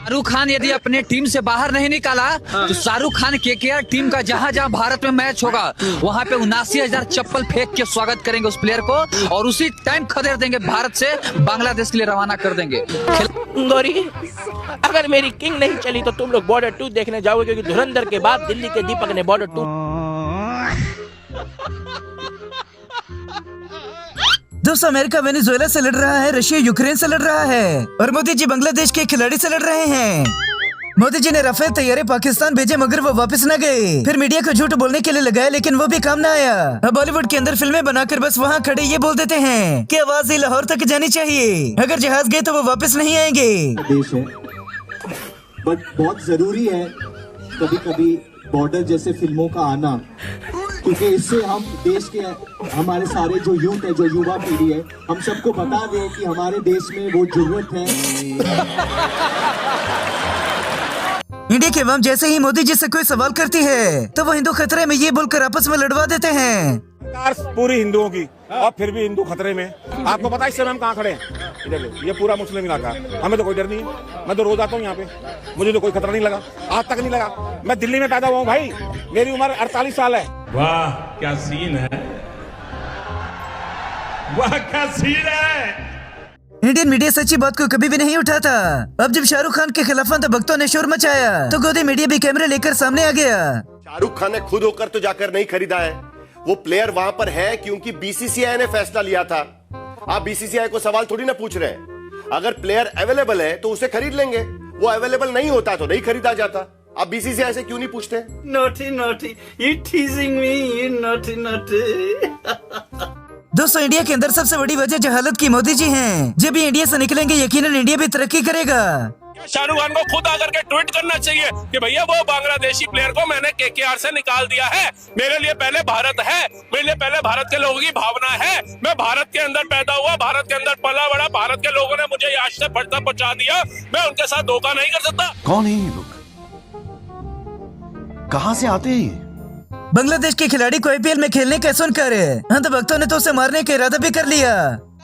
शाहरुख खान यदि अपने टीम से बाहर नहीं निकाला तो शाहरुख खान केकेआर टीम का जहां जहां भारत में मैच होगा वहां पे 79,000 चप्पल फेंक के स्वागत करेंगे उस प्लेयर को और उसी टाइम खदेड़ देंगे, भारत से बांग्लादेश के लिए रवाना कर देंगे। गौरी, अगर मेरी किंग नहीं चली तो तुम लोग बॉर्डर 2 देखने जाओगे, क्योंकि धुरंधर के बाद दिल्ली के दीपक ने बॉर्डर 2। दोस्तों, अमेरिका वेनेजुएला से लड़ रहा है, रशिया यूक्रेन से लड़ रहा है और मोदी जी बांग्लादेश के खिलाड़ी से लड़ रहे हैं। मोदी जी ने राफेल तैयारे पाकिस्तान भेजे मगर वो वापस न गए। फिर मीडिया को झूठ बोलने के लिए लगाया लेकिन वो भी काम न आया। अब बॉलीवुड के अंदर फिल्में बनाकर बस वहाँ खड़े ये बोल देते हैं कि आवाज ही लाहौर तक जानी चाहिए, अगर जहाज गए तो वो वापस नहीं आएंगे। देश है, बट बहुत जरूरी है कभी कभी बॉर्डर जैसे फिल्मों का आना, क्योंकि इससे हम देश के हमारे सारे जो यूथ है, जो युवा पीढ़ी है, हम सबको बता दें कि हमारे देश में वो जरूरत है। इंडिया के अवाम जैसे ही मोदी जी से कोई सवाल करती है तो वो हिंदू खतरे में ये बोलकर आपस में लड़वा देते हैं। पूरी हिंदुओं की और फिर भी हिंदू खतरे में। आपको पता है इस समय हम कहाँ खड़े हैं? इधर ये पूरा मुस्लिम इलाका है, हमें तो कोई डर नहीं है। मैं तो रोज आता हूँ यहाँ पे, मुझे तो कोई खतरा नहीं लगा, आज तक नहीं लगा। मैं दिल्ली में पैदा हुआ हूँ भाई, मेरी उम्र 48 साल है। वाह क्या सीन है, वाह क्या सीन है। इंडियन मीडिया सच्ची बात को कभी भी नहीं उठाता। अब जब शाहरुख खान के खिलाफ भक्तों ने शोर मचाया तो गोदी मीडिया भी कैमरे लेकर सामने आ गया। शाहरुख खान ने खुद होकर तो जाकर नहीं खरीदा है, वो प्लेयर वहां पर है क्योंकि बीसीसीआई ने फैसला लिया था। आप बीसीसीआई को सवाल थोड़ी ना पूछ रहे हैं। अगर प्लेयर अवेलेबल है तो उसे खरीद लेंगे, वो अवेलेबल नहीं होता तो नहीं खरीदा जाता। आप बीसीसीआई से क्यों नहीं पूछते? Naughty naughty, you टीजिंग me, you naughty naughty. दोस्तों, इंडिया के अंदर सबसे बड़ी वजह जहालत की मोदी जी हैं। जब ये इंडिया से निकलेंगे यकीनन इंडिया भी तरक्की करेगा। शाहरुख खान को खुद आकर के ट्वीट करना चाहिए कि भैया वो बांग्लादेशी प्लेयर को मैंने केकेआर से निकाल दिया है, मेरे लिए पहले भारत है, मेरे लिए पहले भारत के लोगों की भावना है। मैं भारत के अंदर पैदा हुआ, भारत के अंदर पला बड़ा, भारत के लोगों ने मुझे आज से बढ़ता पहुंचा दिया, मैं उनके साथ धोखा नहीं कर सकता। कौन है ये लोग, कहां से आते हैं? बांग्लादेश के खिलाड़ी को आईपीएल में खेलने का सुनकर अंधभक्तों ने तो उसे मारने का इरादा भी कर लिया।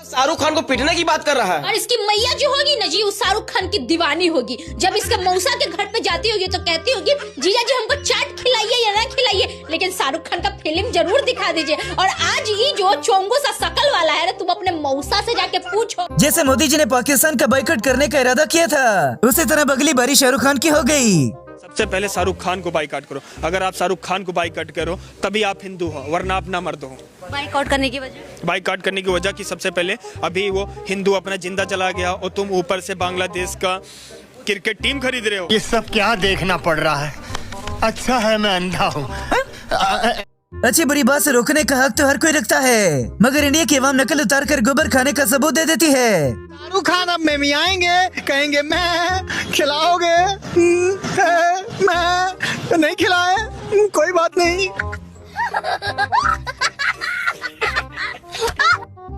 शाहरुख खान को पीटने की बात कर रहा है। और इसकी मैया जो होगी ना जी, वो शाहरुख खान की दीवानी होगी। जब इसके मौसा के घर पे जाती होगी तो कहती होगी जीजा जी हमको चाट खिलाइए या ना खिलाइए, लेकिन शाहरुख खान का फिल्म जरूर दिखा दीजिए। और आज ये जो चोंगो सा शकल वाला है, तुम अपने मौसा से जाके पूछो। जैसे मोदी जी ने पाकिस्तान का बाइकआउट करने का इरादा किया था, उसी तरह अगली बारी शाहरुख खान की हो गई। सबसे पहले शाहरुख खान को बाइकआउट करो। अगर आप शाहरुख खान को बाइकआउट करो तभी आप हिंदू हो, वरना आप ना मर्द हो। बाइकआउट करने की वजह? बाइकआउट करने की वजह कि सबसे पहले अभी वो हिंदू अपना जिंदा चला गया और तुम ऊपर से बांग्लादेश का क्रिकेट टीम खरीद रहे हो। ये सब क्या देखना पड़ रहा है? अच्छा है मैं अंधा हूँ। अच्छी बुरी बात से रोकने का हक तो हर कोई रखता है, मगर इंडिया की अवाम नकल उतार कर गोबर खाने का सबूत दे देती है। शाहरुख खान अब में भी आएंगे, कहेंगे मैं खिलाओगे, मैं नहीं खिलाए, कोई बात नहीं।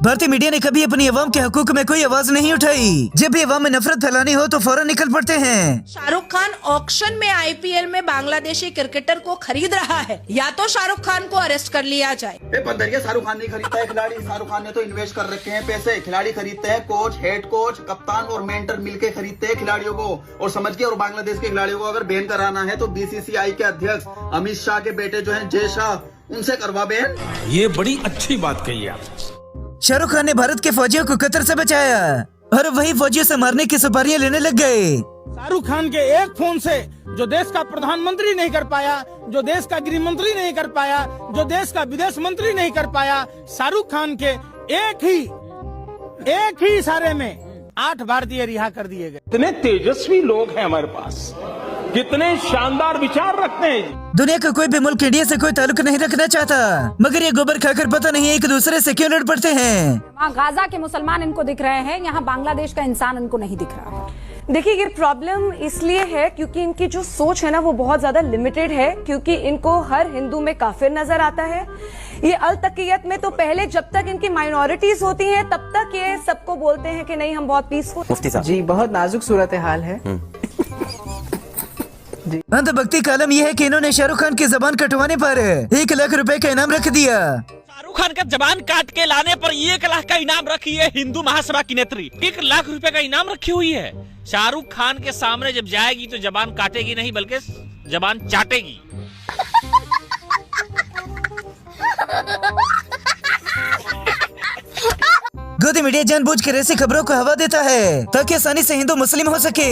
भारतीय मीडिया ने कभी अपनी अवाम के हकूक में कोई आवाज नहीं उठाई। जब भी अवाम में नफरत फैलानी हो तो फौरन निकल पड़ते हैं। शाहरुख खान ऑक्शन में आईपीएल में बांग्लादेशी क्रिकेटर को खरीद रहा है, या तो शाहरुख खान को अरेस्ट कर लिया जाए। शाहरुख खान नहीं खरीदता है खिलाड़ी, शाहरुख खान ने तो इन्वेस्ट कर रखे हैं पैसे। खिलाड़ी खरीदते हैं कोच, हेड कोच, कप्तान और मेंटर मिलके खरीदते हैं खिलाड़ियों को। और समझ के, और बांग्लादेश के खिलाड़ियों को अगर बैन कराना है तो बीसीसीआई के अध्यक्ष अमित शाह के बेटे जो है जय शाह, उनसे करवा बैन। ये बड़ी अच्छी बात कही आप। शाहरुख खान ने भारत के फौजियों को कतर से बचाया और वही फौजियों से मारने की सुपारियां लेने लग गए। शाहरुख खान के एक फोन से जो देश का प्रधानमंत्री नहीं कर पाया, जो देश का गृह मंत्री नहीं कर पाया, जो देश का विदेश मंत्री नहीं कर पाया, शाहरुख खान के एक ही इशारे में 8 भारतीय रिहा कर दिए गए। इतने तेजस्वी लोग हैं हमारे पास, कितने शानदार विचार रखते हैं। दुनिया का कोई भी मुल्क इंडिया से कोई ताल्लुक नहीं रखना चाहता, मगर ये गोबर खाकर पता नहीं एक दूसरे से क्यों लड़ पड़ते हैं। वहाँ गाजा के मुसलमान इनको दिख रहे हैं, यहाँ बांग्लादेश का इंसान इनको नहीं दिख रहा है। देखिए, ये प्रॉब्लम इसलिए है क्योंकि इनकी जो सोच है ना वो बहुत ज्यादा लिमिटेड है, क्योंकि इनको हर हिंदू में काफिर नजर आता है। ये अल तकीयत में तो पहले जब तक इनकी माइनॉरिटीज होती हैं तब तक ये सबको बोलते हैं कि नहीं हम बहुत पीसफुल। मुफ्ती साहब जी, बहुत नाजुक सूरत हाल है। अंधभक्ति का आलम यह है कि इन्होंने शाहरुख खान की जबान कटवाने पर 1 लाख रुपए का इनाम रख दिया। शाहरुख खान का जबान काट के लाने पर 1 लाख का इनाम रखी है हिंदू महासभा की नेत्री। 1 लाख रुपए का इनाम रखी हुई है। शाहरुख खान के सामने जब जाएगी तो जबान काटेगी नहीं बल्कि जबान चाटेगी। गोदी मीडिया जानबूझकर ऐसी खबरों को हवा देता है ताकि आसानी से हिंदू मुस्लिम हो सके।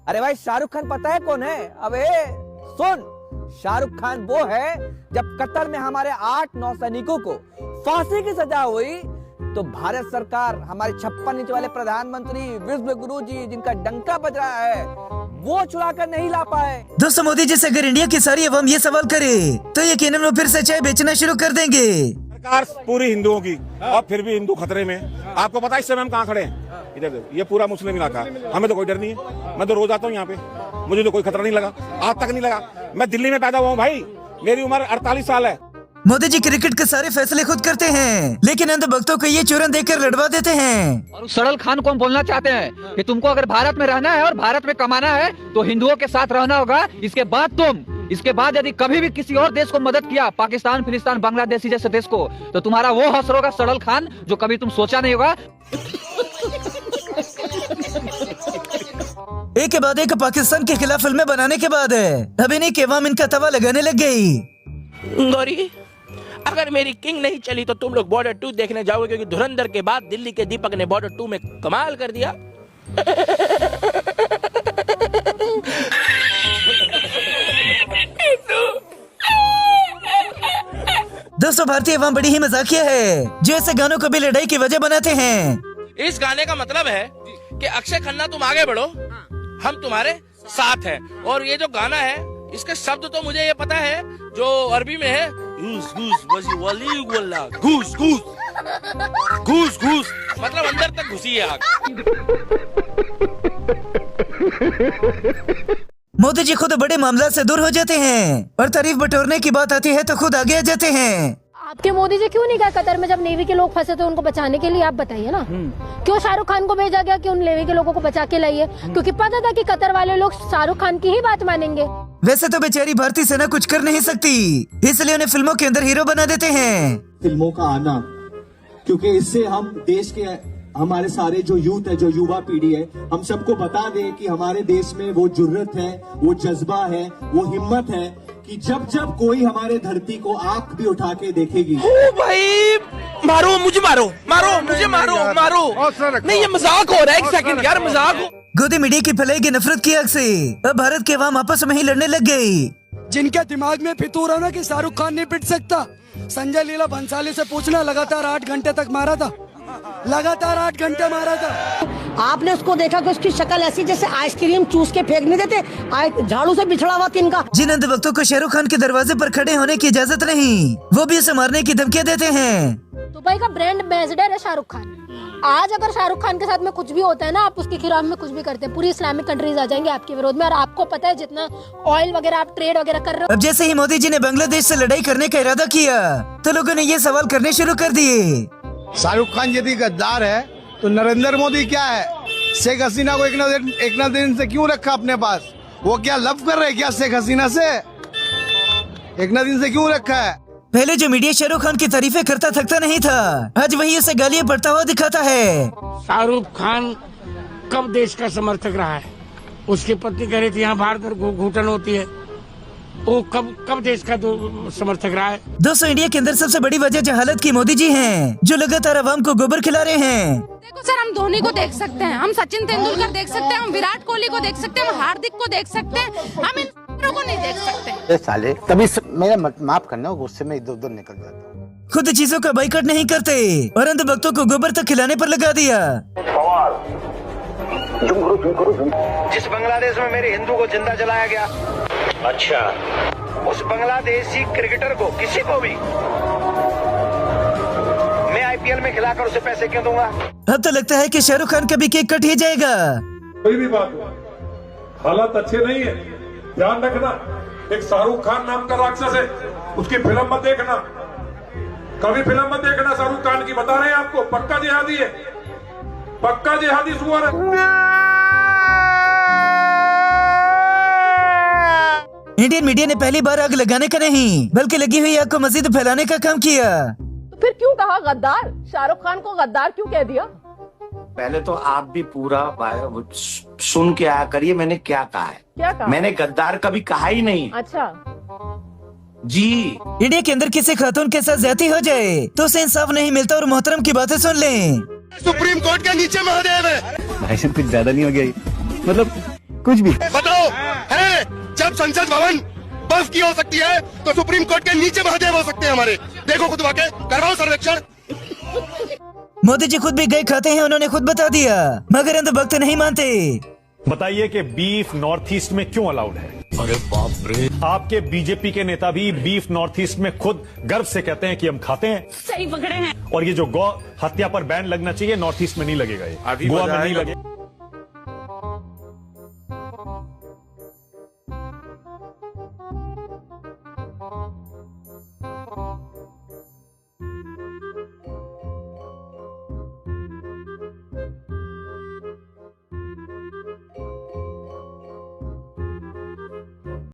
अरे भाई शाहरुख खान पता है कौन है? अबे सुन, शाहरुख खान वो है जब कतर में हमारे 8-9 सैनिकों को फांसी की सजा हुई तो भारत सरकार हमारे 56 इंच वाले प्रधानमंत्री विश्व गुरु जी जिनका डंका बज रहा है वो छुड़ाकर नहीं ला पाए। दोस्तों मोदी जी से अगर इंडिया की सारी अवाम ये सवाल करे तो यकीनन वो फिर से चाय बेचना शुरू कर देंगे। सरकार पूरी हिंदुओं की और फिर भी हिंदू खतरे में। आपको पता है इस समय हम कहाँ खड़े हैं? इधर देखो, ये पूरा मुस्लिम इलाका है। हमें तो कोई डर नहीं है। मैं तो रोज आता हूँ यहाँ पे, मुझे तो कोई खतरा नहीं लगा, आज तक नहीं लगा। मैं दिल्ली में पैदा हुआ हूँ भाई, मेरी उम्र 48 साल है। मोदी जी क्रिकेट के सारे फैसले खुद करते हैं लेकिन अंधभक्तों को ये चूरन देकर लड़वा देते हैं। और उस सड़ल खान को हम बोलना चाहते हैं कि तुमको अगर भारत में रहना है और भारत में कमाना है तो हिंदुओं के साथ रहना होगा। इसके बाद यदि कभी भी किसी और देश को मदद किया, पाकिस्तान, फिलिस्तीन, बांग्लादेश जैसे देश को, तो तुम्हारा वो हौसला होगा सड़ल खान जो कभी तुम सोचा नहीं होगा। एक के बाद एक पाकिस्तान के खिलाफ फिल्में बनाने के बाद अब इन्हीं के अवाम इनका तवा लगाने लग गई। गौरी, अगर मेरी किंग नहीं चली तो तुम लोग बॉर्डर 2 देखने जाओगे क्योंकि धुरंधर के बाद दिल्ली के दीपक ने बॉर्डर 2 में कमाल कर दिया। दोस्तों भारतीय अवाम बड़ी ही मजाकिया है जो ऐसे गानों को भी लड़ाई की वजह बनाते हैं। इस गाने का मतलब है कि अक्षय खन्ना तुम आगे बढ़ो, हम तुम्हारे साथ हैं। और ये जो गाना है इसके शब्द तो मुझे ये पता है जो अरबी में है, घूस घूस वजी वली वल्ला, घूस घूस घूस घूस, मतलब अंदर तक घुसी है आग। मोदी जी खुद बड़े मामला से दूर हो जाते हैं और तारीफ बटोरने की बात आती है तो खुद आगे आ जाते हैं। आपके मोदी जी क्यों नहीं गए कतर में जब नेवी के लोग फंसे थे उनको बचाने के लिए? आप बताइए ना, क्यों शाहरुख खान को भेजा गया कि उन नेवी के लोगों को बचा के लाइए? क्योंकि पता था कि कतर वाले लोग शाहरुख खान की ही बात मानेंगे। वैसे तो बेचारी भारतीय सेना कुछ कर नहीं सकती, इसलिए उन्हें फिल्मों के अंदर हीरो बना देते हैं। फिल्मों का आना, क्योंकि इससे हम देश के हमारे सारे जो यूथ है, जो युवा पीढ़ी है, हम सबको बता दें कि हमारे देश में वो जुर्रत है, वो जज्बा है, वो हिम्मत है कि जब जब कोई हमारे धरती को आंख भी उठा के देखेगी। ओ भाई, मारो मुझे, मारो मुझे, मारो नहीं, ये मजाक हो रहा है। एक सेकंड यार, मजाक हो। गोदी मीडिया की फैलाएगी नफरत की आग से अब भारत के अवाम आपस में ही लड़ने लग गई। जिनके दिमाग में फितूर है ना कि शाहरुख खान नहीं पिट सकता, संजय लीला भंसाली से पूछना, लगातार 8 घंटे तक मारा था, लगातार 8 घंटे मारा था। आपने उसको देखा कि उसकी शक्ल ऐसी जैसे आइसक्रीम चूस के फेंक नहीं देते, झाड़ू से बिछड़ा हुआ तिनका। जिन अंधभक्तों को शाहरुख खान के दरवाजे पर खड़े होने की इजाजत नहीं, वो भी उसे मारने की धमकियां देते हैं। दुबई का ब्रांड एम्बेसडर है शाहरुख खान। आज अगर शाहरुख खान के साथ में कुछ भी होता है ना, आप उसके खिलाफ में कुछ भी करते हैं, पूरी इस्लामिक कंट्रीज आ जाएंगे आपके विरोध में। और आपको पता है जितना ऑयल वगैरह आप ट्रेड वगैरह कर रहे हो। अब जैसे ही मोदी जी ने बांग्लादेश से लड़ाई करने का इरादा किया तो लोगों ने ये सवाल करने शुरू कर दिए, शाहरुख खान यदि गद्दार है तो नरेंद्र मोदी क्या है? शेख हसीना को एक ना दिन से क्यों रखा अपने पास? वो क्या लव कर रहे क्या शेख हसीना से? एक ना दिन से क्यों रखा है? पहले जो मीडिया शाहरुख खान की तारीफें करता थकता नहीं था, आज वही उसे गालियां पड़ता हुआ दिखाता है। शाहरुख खान कब देश का समर्थक रहा है? उसकी पत्नी कह रही थी यहाँ बाहर घुटन होती है, वो कब देश का समर्थक रहा है? दोस्तों इंडिया के अंदर सबसे बड़ी वजह जहालत की मोदी जी हैं, जो लगातार अवाम को गोबर खिला रहे हैं। देखो सर, हम धोनी को देख सकते हैं, हम सचिन तेंदुलकर देख सकते हैं, हम विराट कोहली को देख सकते हैं, हम हार्दिक को देख सकते हैं, हम इन को नहीं देख सकते। साले तभी मेरा माफ करना, गुस्से में इधर उधर निकल जाता हूँ। खुद चीजों का बाइकआउट नहीं करते और अंधभक्तों को गोबर तक खिलाने पर लगा दिया। जिस बांग्लादेश में मेरे हिंदू को जिंदा जलाया गया, अच्छा, उस बांग्लादेशी क्रिकेटर को, किसी को भी मैं आईपीएल में खिलाकर उसे पैसे क्यों दूंगा? अब तो लगता है कि शाहरुख खान का भी केक कट ही जाएगा। कोई भी बात हो, हालात अच्छे नहीं है, ध्यान रखना। एक शाहरुख खान नाम का राक्षस है, उसकी फिल्म मत देखना, कभी फिल्म मत देखना शाहरुख खान की। बता रहे हैं आपको, पक्का जिहादी है, पक्का जिहादी सुअर है। इंडियन मीडिया ने पहली बार आग लगाने का नहीं बल्कि लगी हुई आग को मजीद फैलाने का काम किया। फिर क्यों कहा गद्दार? शाहरुख खान को गद्दार क्यों कह दिया? पहले तो आप भी पूरा सुन के आया करिए मैंने क्या कहा है। क्या कहा? मैंने गद्दार कभी कहा ही नहीं। अच्छा जी। इंडिया के अंदर किसी खातून के साथ ज्यादती हो जाए तो उसे इंसाफ नहीं मिलता और मोहतरम की बातें सुन लें। सुप्रीम कोर्ट के नीचे महादेव है। भाई साहब कुछ ज्यादा नहीं हो गया? मतलब कुछ भी बताओ है, जब संसद भवन बर्फ की हो सकती है तो सुप्रीम कोर्ट के नीचे महादेव हो सकते हैं हमारे। देखो खुद वाके करवाओ सर्वेक्षण। मोदी जी खुद भी गए खाते हैं, उन्होंने खुद बता दिया, मगर अंधभक्त नहीं मानते। बताइए कि बीफ नॉर्थ ईस्ट में क्यों अलाउड है? अरे बाप रे। आपके बीजेपी के नेता भी बीफ नॉर्थ ईस्ट में खुद गर्व से कहते हैं कि हम खाते हैं। सही पकड़े हैं। और ये जो गौ हत्या पर बैन लगना चाहिए नॉर्थ ईस्ट में नहीं लगेगा, ये गोवा में नहीं लगेगा।